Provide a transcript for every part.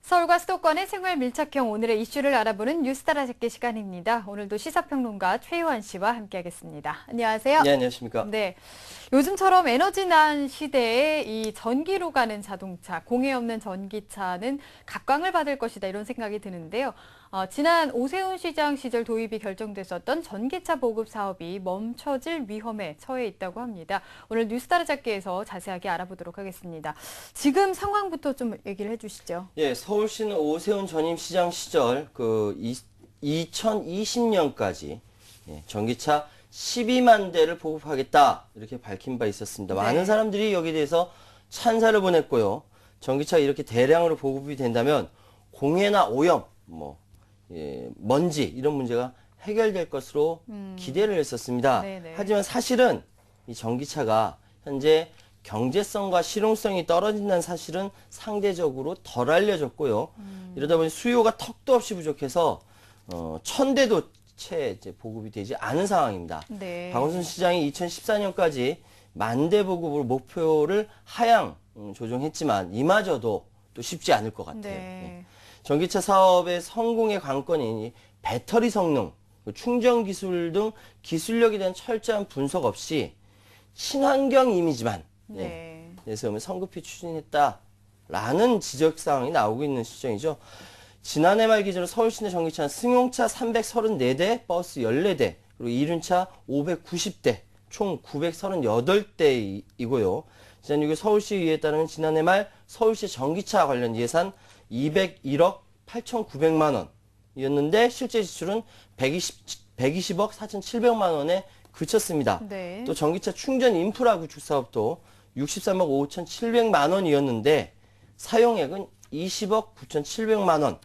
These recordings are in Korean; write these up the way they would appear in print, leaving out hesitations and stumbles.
서울과 수도권의 생활 밀착형 오늘의 이슈를 알아보는 뉴스 따라잡기 시간입니다. 오늘도 시사평론가 최유한 씨와 함께하겠습니다. 안녕하세요. 네, 안녕하십니까. 네, 요즘처럼 에너지난 시대에 이 전기로 가는 자동차, 공해 없는 전기차는 각광을 받을 것이다 이런 생각이 드는데요. 지난 오세훈 시장 시절 도입이 결정됐었던 전기차 보급 사업이 멈춰질 위험에 처해 있다고 합니다. 오늘 뉴스 따라잡기에서 자세하게 알아보도록 하겠습니다. 지금 상황부터 좀 얘기를 해주시죠. 예, 서울시는 오세훈 전임 시장 시절 2020년까지 전기차 12만 대를 보급하겠다 이렇게 밝힌 바 있었습니다. 네. 많은 사람들이 여기에 대해서 찬사를 보냈고요. 전기차가 이렇게 대량으로 보급이 된다면 공해나 오염, 먼지 이런 문제가 해결될 것으로 기대를 했었습니다. 네네. 하지만 사실은 이 전기차가 현재 경제성과 실용성이 떨어진다는 사실은 상대적으로 덜 알려졌고요. 이러다 보니 수요가 턱도 없이 부족해서 1000대도 채 이제 보급이 되지 않은 상황입니다. 네. 박원순 시장이 2014년까지 10,000대 보급으로 목표를 하향 조정했지만 이마저도 또 쉽지 않을 것 같아요. 네. 전기차 사업의 성공의 관건인 이 배터리 성능, 충전 기술 등 기술력에 대한 철저한 분석 없이 친환경 이미지만 내세우며 성급히 추진했다라는 지적 사항이 나오고 있는 시점이죠. 지난해 말 기준으로 서울시내 전기차는 승용차 334대, 버스 14대, 그리고 이륜차 590대, 총 938대이고요. 지난 6일 서울시의회에 따르면 지난해 말 서울시 전기차 관련 예산 201억 8,900만 원이었는데 실제 지출은 120억 4,700만 원에 그쳤습니다. 네. 또 전기차 충전 인프라 구축 사업도 63억 5,700만 원이었는데 사용액은 20억 9,700만 원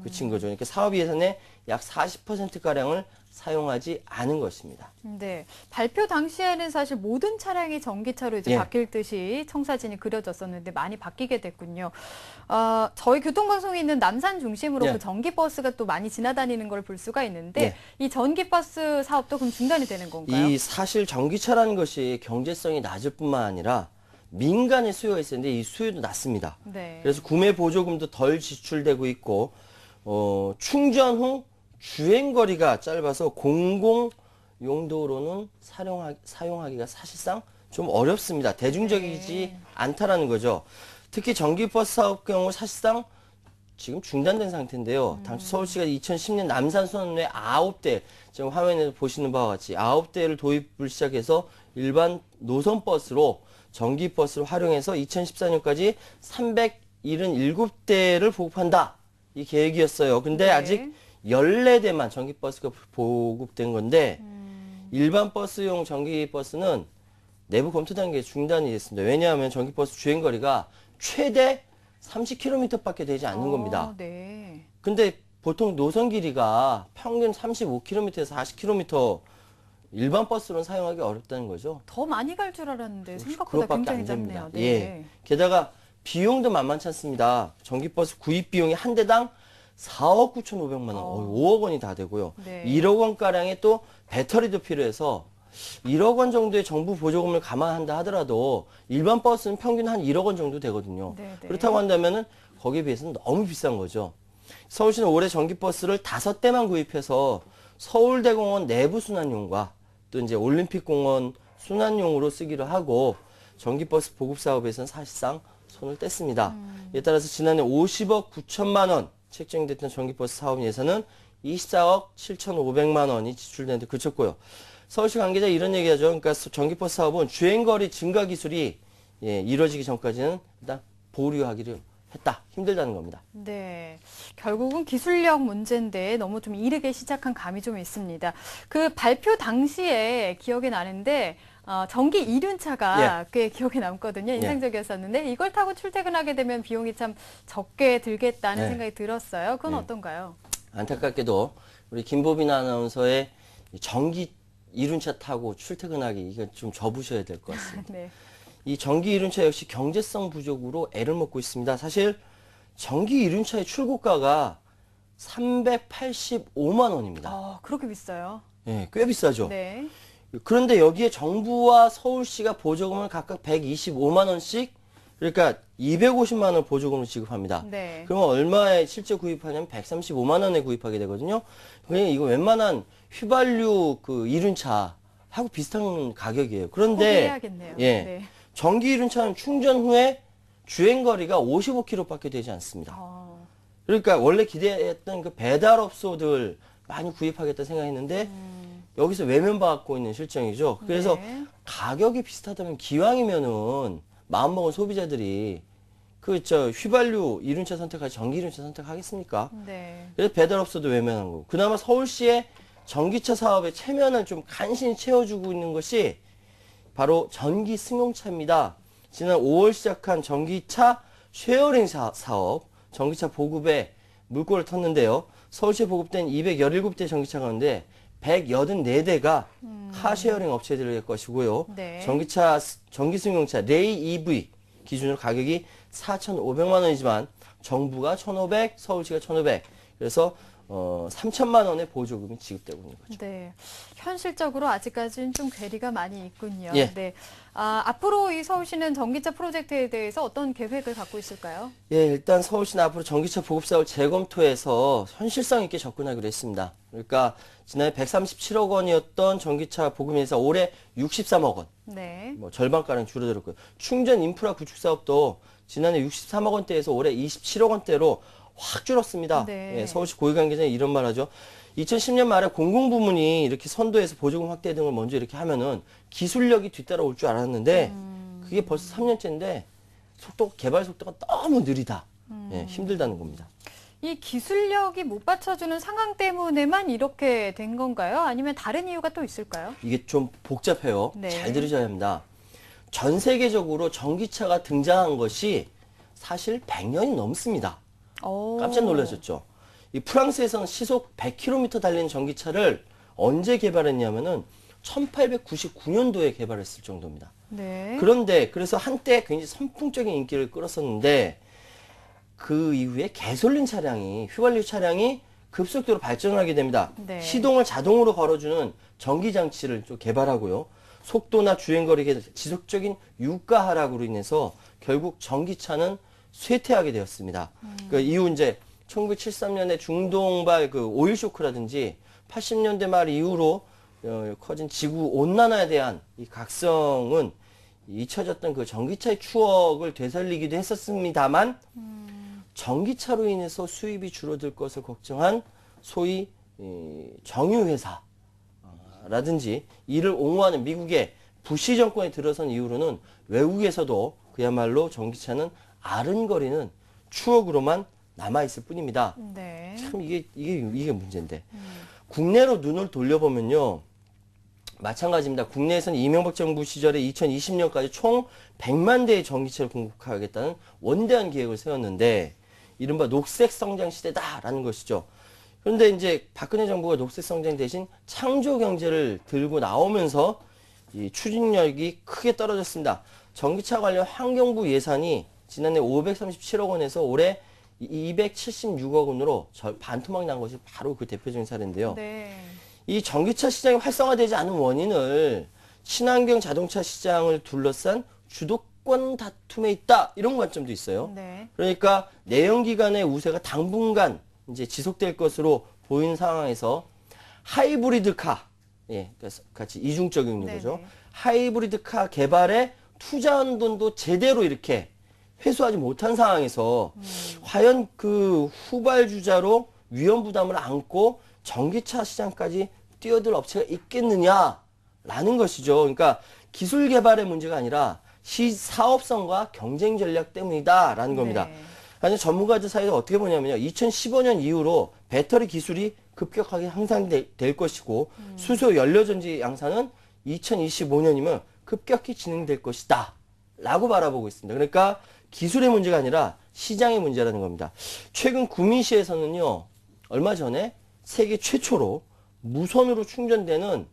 그친 거죠. 그러니까 사업 예산의 약 40%가량을 사용하지 않은 것입니다. 네. 발표 당시에는 사실 모든 차량이 전기차로 이제 바뀔 듯이 청사진이 그려졌었는데 많이 바뀌게 됐군요. 저희 교통방송이 있는 남산 중심으로 그 전기버스가 또 많이 지나다니는 걸 볼 수가 있는데 이 전기버스 사업도 그럼 중단이 되는 건가요? 이 사실 전기차라는 것이 경제성이 낮을 뿐만 아니라 민간의 수요가 있었는데 이 수요도 낮습니다. 네. 그래서 구매 보조금도 덜 지출되고 있고 충전 후 주행거리가 짧아서 공공 용도로는 사용하기가 사실상 좀 어렵습니다. 대중적이지 않다라는 거죠. 특히 전기버스 사업 경우 사실상 지금 중단된 상태인데요. 당초 서울시가 2010년 남산 선언에 9대, 지금 화면에서 보시는 바와 같이 9대를 도입을 시작해서 일반 노선버스로 전기버스를 활용해서 2014년까지 377대를 보급한다. 이 계획이었어요. 근데 아직 14대만 전기버스가 보급된 건데 일반 버스용 전기버스는 내부 검토 단계에 중단이 됐습니다. 왜냐하면 전기버스 주행거리가 최대 30km밖에 되지 않는 겁니다. 네. 근데 보통 노선 길이가 평균 35km에서 40km 일반 버스로는 사용하기 어렵다는 거죠. 더 많이 갈 줄 알았는데 생각보다 그것밖에 굉장히 안 됩니다. 짧네요. 네. 예. 게다가 비용도 만만치 않습니다. 전기버스 구입 비용이 한 대당 4억 9,500만 원, 5억 원이 다 되고요. 네. 1억 원가량의 또 배터리도 필요해서 1억 원 정도의 정부 보조금을 감안한다 하더라도 일반 버스는 평균 한 1억 원 정도 되거든요. 네네. 그렇다고 한다면은 거기에 비해서는 너무 비싼 거죠. 서울시는 올해 전기버스를 5대만 구입해서 서울대공원 내부 순환용과 또 이제 올림픽공원 순환용으로 쓰기로 하고 전기버스 보급 사업에서는 사실상 손을 뗐습니다. 이에 따라서 지난해 50억 9천만 원 책정됐던 전기버스 사업 예산은 24억 7,500만 원이 지출되는데 그쳤고요. 서울시 관계자 이런 얘기하죠. 그러니까 전기버스 사업은 주행거리 증가 기술이 이루어지기 전까지는 일단 보류하기를 했다. 힘들다는 겁니다. 네. 결국은 기술력 문제인데 너무 좀 이르게 시작한 감이 좀 있습니다. 그 발표 당시에 기억이 나는데 전기 이륜차가 꽤 기억에 남거든요. 인상적이었었는데 이걸 타고 출퇴근하게 되면 비용이 참 적게 들겠다는 생각이 들었어요. 그건 어떤가요? 안타깝게도 우리 김보빈 아나운서의 전기 이륜차 타고 출퇴근하기 이거 좀 접으셔야 될 것 같습니다. 네. 이 전기 이륜차 역시 경제성 부족으로 애를 먹고 있습니다. 사실 전기 이륜차의 출고가가 385만 원입니다. 그렇게 비싸요? 예, 꽤 비싸죠. 네. 그런데 여기에 정부와 서울시가 보조금을 각각 125만 원씩 그러니까 250만 원 보조금을 지급합니다. 네. 그러면 얼마에 실제 구입하냐면 135만 원에 구입하게 되거든요. 그러니까 이거 웬만한 휘발유 그 이륜차하고 비슷한 가격이에요. 그런데 포기해야겠네요. 예. 네. 전기 이륜차는 충전 후에 주행 거리가 55km밖에 되지 않습니다. 그러니까 원래 기대했던 그 배달업소들 많이 구입하겠다 생각했는데 여기서 외면받고 있는 실정이죠. 그래서 네. 가격이 비슷하다면 기왕이면은 마음먹은 소비자들이 그 저 휘발유 이륜차 선택하지 전기 이륜차 선택하겠습니까? 네. 그래서 배달업소도 외면한 거고. 그나마 서울시의 전기차 사업의 체면을 좀 간신히 채워주고 있는 것이 바로 전기 승용차입니다. 지난 5월 시작한 전기차 쉐어링 사업, 전기차 보급에 물꼬를 텄는데요. 서울시에 보급된 217대 전기차 가운데 184대가 카쉐어링 업체들의 것이고요. 네. 전기 승용차 레이 EV 기준으로 가격이 4,500만 원이지만 정부가 1,500, 서울시가 1,500. 그래서 3천만 원의 보조금이 지급되고 있는 거죠. 네. 현실적으로 아직까지는 좀 괴리가 많이 있군요. 예. 네. 앞으로 이 서울시는 전기차 프로젝트에 대해서 어떤 계획을 갖고 있을까요? 예, 일단 서울시는 앞으로 전기차 보급 사업을 재검토해서 현실성 있게 접근하기로 했습니다. 그러니까 지난해 137억 원이었던 전기차 보급에서 올해 63억 원, 네. 뭐 절반가량 줄어들었고요. 충전 인프라 구축 사업도 지난해 63억 원대에서 올해 27억 원대로 확 줄었습니다. 네. 예, 서울시 고위 관계자는 이런 말 하죠. 2010년 말에 공공부문이 이렇게 선도해서 보조금 확대 등을 먼저 이렇게 하면은 기술력이 뒤따라올 줄 알았는데 그게 벌써 3년째인데 개발 속도가 너무 느리다. 예, 힘들다는 겁니다. 이 기술력이 못 받쳐주는 상황 때문에만 이렇게 된 건가요? 아니면 다른 이유가 또 있을까요? 이게 좀 복잡해요. 네. 잘 들으셔야 합니다. 전 세계적으로 전기차가 등장한 것이 사실 100년이 넘습니다. 깜짝 놀라셨죠? 이 프랑스에서는 시속 100km 달리는 전기차를 언제 개발했냐면은 1899년도에 개발했을 정도입니다. 네. 그런데 그래서 한때 굉장히 선풍적인 인기를 끌었었는데 그 이후에 가솔린 차량이 휘발유 차량이 급속도로 발전하게 됩니다. 네. 시동을 자동으로 걸어주는 전기 장치를 좀 개발하고요. 속도나 주행거리 지속적인 유가 하락으로 인해서 결국 전기차는 쇠퇴하게 되었습니다. 그 이후 이제 1973년에 중동발 그 오일 쇼크라든지 80년대 말 이후로 커진 지구 온난화에 대한 이 각성은 잊혀졌던 그 전기차의 추억을 되살리기도 했었습니다만 전기차로 인해서 수입이 줄어들 것을 걱정한 소위 정유회사라든지 이를 옹호하는 미국의 부시 정권에 들어선 이후로는 외국에서도 그야말로 전기차는 아른거리는 추억으로만 남아있을 뿐입니다. 네. 참 이게 문제인데. 국내로 눈을 돌려보면요. 마찬가지입니다. 국내에서는 이명박 정부 시절에 2020년까지 총 100만 대의 전기차를 공급하겠다는 원대한 계획을 세웠는데 이른바 녹색 성장 시대다라는 것이죠. 그런데 이제 박근혜 정부가 녹색 성장 대신 창조 경제를 들고 나오면서 이 추진력이 크게 떨어졌습니다. 전기차 관련 환경부 예산이 지난해 537억 원에서 올해 276억 원으로 반토막 난 것이 바로 그 대표적인 사례인데요. 네. 이 전기차 시장이 활성화되지 않은 원인을 친환경 자동차 시장을 둘러싼 주도권 다툼에 있다. 이런 관점도 있어요. 네. 그러니까 내연기관의 우세가 당분간 이제 지속될 것으로 보이는 상황에서 하이브리드카, 예, 그래서 같이 이중적인 거죠. 네네. 하이브리드카 개발에 투자한 돈도 제대로 이렇게 회수하지 못한 상황에서 과연 그 후발주자로 위험 부담을 안고 전기차 시장까지 뛰어들 업체가 있겠느냐라는 것이죠. 그러니까 기술 개발의 문제가 아니라 사업성과 경쟁 전략 때문이다라는 겁니다. 네. 아니 전문가들 사이에서 어떻게 보냐면요. 2015년 이후로 배터리 기술이 급격하게 향상될 것이고 수소 연료 전지 양산은 2025년이면 급격히 진행될 것이다. 라고 바라보고 있습니다. 그러니까 기술의 문제가 아니라 시장의 문제라는 겁니다. 최근 구미시에서는요. 얼마 전에 세계 최초로 무선으로 충전되는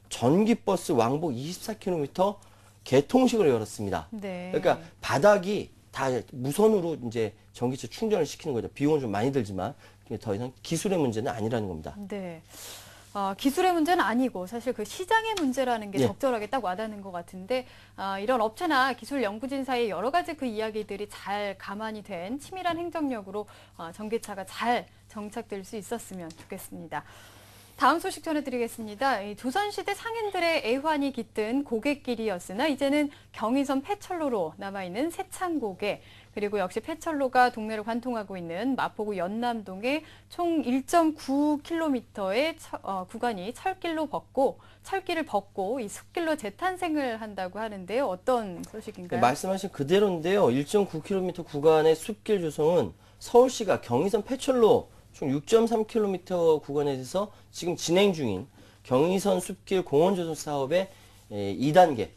전기버스 왕복 24km 개통식을 열었습니다. 네. 그러니까 바닥이 다 무선으로 이제 전기차 충전을 시키는 거죠. 비용은 좀 많이 들지만 더 이상 기술의 문제는 아니라는 겁니다. 네. 기술의 문제는 아니고 사실 그 시장의 문제라는 게 예. 적절하게 딱 와닿는 것 같은데 이런 업체나 기술 연구진 사이에 여러 가지 그 이야기들이 잘 가만히 된 치밀한 행정력으로 전기차가 잘 정착될 수 있었으면 좋겠습니다. 다음 소식 전해드리겠습니다. 이 조선시대 상인들의 애환이 깃든 고갯길이었으나 이제는 경의선 폐철로로 남아있는 세창고개, 그리고 역시 폐철로가 동네를 관통하고 있는 마포구 연남동의 총 1.9km의 구간이 철길을 벗고 이 숲길로 재탄생을 한다고 하는데요. 어떤 소식인가요? 말씀하신 그대로인데요. 1.9km 구간의 숲길 조성은 서울시가 경의선 폐철로 총 6.3km 구간에 대해서 지금 진행 중인 경의선 숲길 공원 조성 사업의 2단계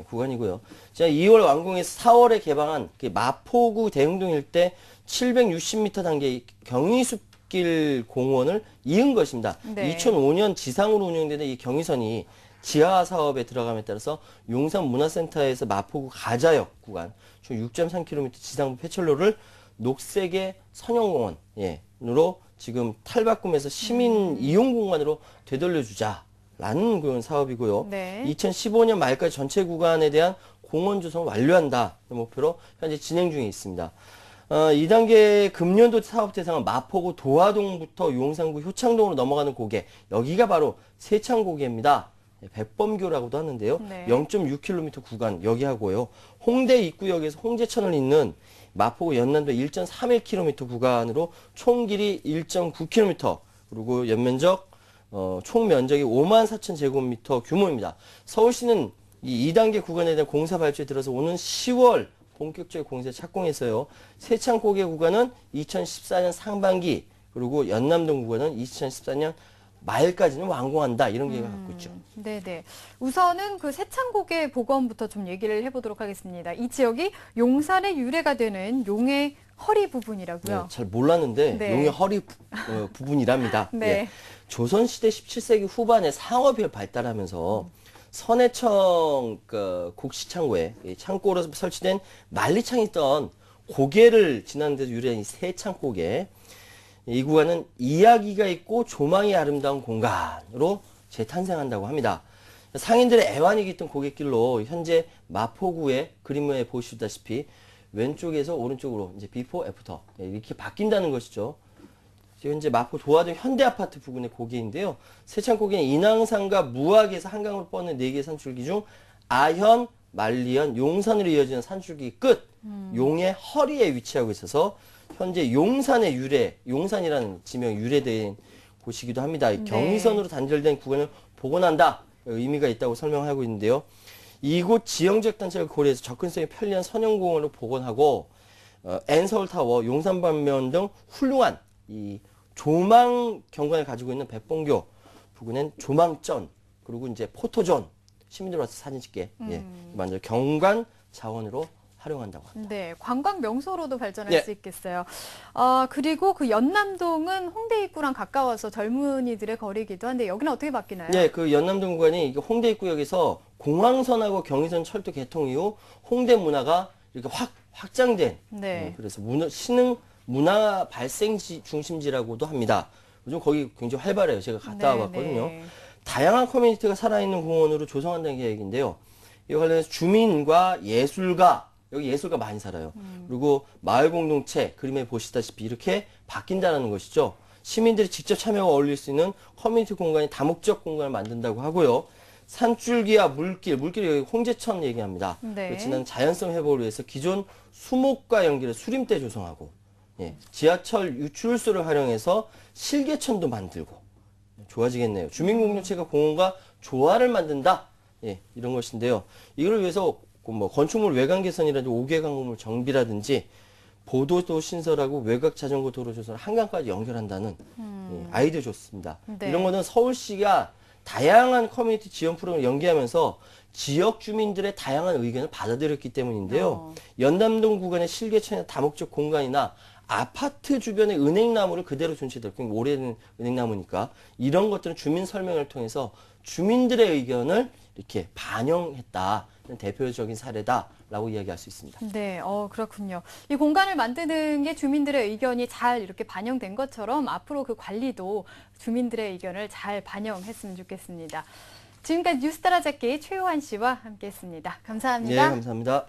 구간이고요. 제가 2월 완공해서 4월에 개방한 마포구 대흥동 일대 760m 단계의 경의숲길 공원을 이은 것입니다. 네. 2005년 지상으로 운영되는 이 경의선이 지하 사업에 들어감에 따라서 용산 문화센터에서 마포구 가자역 구간 총 6.3km 지상부 폐철로를 녹색의 선형공원으로 지금 탈바꿈해서 시민 이용 공간으로 되돌려주자라는 그런 사업이고요. 네. 2015년 말까지 전체 구간에 대한 공원 조성을 완료한다 목표로 현재 진행 중에 있습니다. 2단계 금년도 사업 대상은 마포구 도화동부터 용산구 효창동으로 넘어가는 고개, 여기가 바로 세창고개입니다. 백범교라고도 하는데요. 네. 0.6km 구간 여기 하고요. 홍대 입구역에서 홍제천을 잇는 마포구 연남도 1.31km 구간으로 총 길이 1.9km, 그리고 연면적 총 면적이 54,000제곱미터 규모입니다. 서울시는 이 2단계 구간에 대한 공사 발주에 들어서 오는 10월 본격적인 공사 착공해서요. 세창고개 구간은 2014년 상반기, 그리고 연남동 구간은 2014년 말까지는 완공한다, 이런 계획을 갖고 있죠. 네네. 우선은 그 세창고개 복원부터 좀 얘기를 해보도록 하겠습니다. 이 지역이 용산의 유래가 되는 용의 허리 부분이라고요. 네, 잘 몰랐는데 네. 용의 허리 부분이랍니다. 네. 예. 조선시대 17세기 후반에 상업이 발달하면서 선해청 곡시창고에 창고로 설치된 만리창이 있던 고개를 지나는 데서 유래한 이 세창고개, 이 구간은 이야기가 있고 조망이 아름다운 공간으로 재탄생한다고 합니다. 상인들의 애환이 깃든 고갯길로 현재 마포구의 그림에 보시다시피 왼쪽에서 오른쪽으로 이제 비포 애프터 이렇게 바뀐다는 것이죠. 현재 마포 도화동 현대아파트 부근의 고개인데요. 세창고개는 인왕산과 무악에서 한강으로 뻗는 4개의 산줄기 중 아현, 만리현, 용산으로 이어지는 산줄기 끝 용의 허리에 위치하고 있어서 현재 용산의 유래, 용산이라는 지명이 유래된 곳이기도 합니다. 네. 경의선으로 단절된 구간을 복원한다, 의미가 있다고 설명하고 있는데요. 이곳 지형적 단체를 고려해서 접근성이 편리한 선형공원을 복원하고 N서울타워, 용산방면 등 훌륭한 이 조망 경관을 가지고 있는 백봉교 부근엔 조망전, 그리고 이제 포토존, 시민들 와서 사진 찍게 만들 경관 자원으로 활용한다고 합니다. 네, 관광 명소로도 발전할 네. 수 있겠어요. 그리고 그 연남동은 홍대 입구랑 가까워서 젊은이들의 거리이기도 한데 여기는 어떻게 바뀌나요? 네, 그 연남동 구간이 이게 홍대 입구역에서 공항선하고 경의선 철도 개통 이후 홍대 문화가 이렇게 확장된, 네. 그래서 신흥 문화 발생지 중심지라고도 합니다. 요즘 거기 굉장히 활발해요. 제가 갔다 와봤거든요. 네. 다양한 커뮤니티가 살아있는 공원으로 조성한다는 계획인데요. 이와 관련해서 주민과 예술가, 여기 예술가 많이 살아요. 그리고 마을 공동체, 그림에 보시다시피 이렇게 바뀐다는 것이죠. 시민들이 직접 참여하고 어울릴 수 있는 커뮤니티 공간이 다목적 공간을 만든다고 하고요. 산줄기와 물길이 여기 홍제천 얘기합니다. 네. 지난 자연성 회복을 위해서 기존 수목과 연결해 수림대 조성하고, 지하철 유출소를 활용해서 실개천도 만들고, 좋아지겠네요. 주민공동체가 공원과 조화를 만든다, 이런 것인데요. 이걸 위해서 뭐 건축물 외관 개선이라든지 5개 강건물 정비라든지 보도도 신설하고 외곽 자전거 도로 조성을 한강까지 연결한다는 아이디어 좋습니다. 네. 이런 거는 서울시가 다양한 커뮤니티 지원 프로그램을 연계하면서 지역 주민들의 다양한 의견을 받아들였기 때문인데요. 연남동 구간의 실개천이나 다목적 공간이나 아파트 주변의 은행나무를 그대로 존치했다. 굉장히 오래된 은행나무니까 이런 것들은 주민 설명을 통해서 주민들의 의견을 이렇게 반영했다. 대표적인 사례다라고 라고 이야기할 수 있습니다. 네, 그렇군요. 이 공간을 만드는 게 주민들의 의견이 잘 이렇게 반영된 것처럼 앞으로 그 관리도 주민들의 의견을 잘 반영했으면 좋겠습니다. 지금까지 뉴스 따라잡기 최요한 씨와 함께했습니다. 네, 감사합니다. 감사합니다.